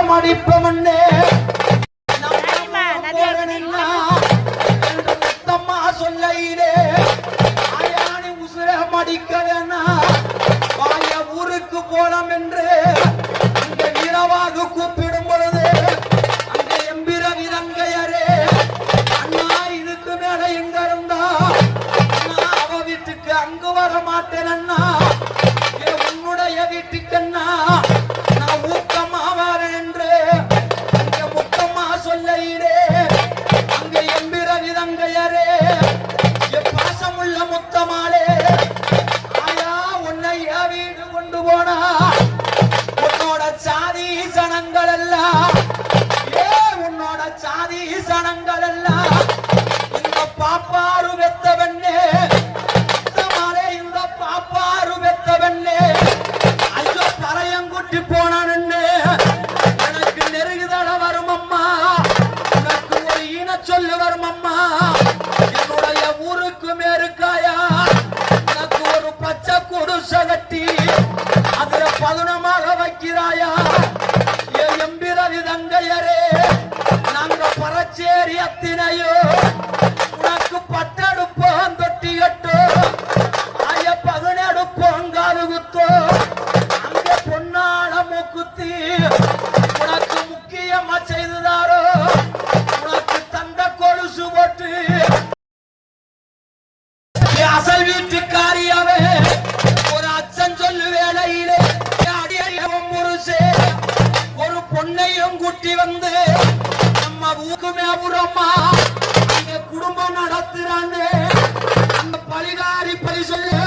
மடிப்பமன்னே முத்தம்மா சொல்லையிலே ஆயானி உசுர மடிக்கவேனா வாய ஊருக்கு போலாம் என்று அங்க இரவாக கூப்பிடும் பொழுது அங்க எம்பிர விதங்கையரே அண்ணா இதுக்கு மேல எங்க இருந்தா அண்ணா அவ வீட்டுக்கு அங்கு வர மாட்டேன் அண்ணா உன்னுடைய வீட்டுக்கண்ணா நான் ஊக்கமா வரேன் என்று அங்க முத்தம்மா சொல்லையிலே அங்க எம்பிர விதங்கையரே பாசமுள்ள முத்தமாலே ஆயா உன்னை வீடு கொண்டு போனா உன்னோட சாதி சனங்கள் எல்லாம் உன்னோட சாதி சனங்கள் எல்லாம் இந்த பாப்பாரு வெத்தவண்ணே இந்த பாப்பாரு வெத்தவண்ணே ஐயோ பறையங்குட்டி போனான்னு எனக்கு நெருகுதட வரும் அம்மா உனக்கு ஒரு ஈன சொல்லு வரும் அம்மா என்னுடைய ஊருக்கு மேற்காயா எனக்கு ஒரு பச்சை குடிசை கட்டி அதுல பதுனமாக வைக்கிறாயா எம்பிர விதங்கையரே நாங்க பறச்சேரி அத்தினையோ உனக்கு பட்டடுப்போம் தொட்டி கட்டோ ஆய பகனடுப்போம் காது குத்தோ அங்க பொன்னாட மூக்குத்தி உனக்கு முக்கியமா செய்துதாரோ உனக்கு தந்த கொலுசு போட்டு அசல் வீட்டுக்காரியாவே ஒரு அச்சன் சொல்லு வேலையிலே ஒரு பொண்ணையும் கூட்டி வந்து நம்ம ஊக்குமே புறமா அங்க குடும்பம் நடத்துறான்னு அந்த பழிகாரி பழி சொல்லு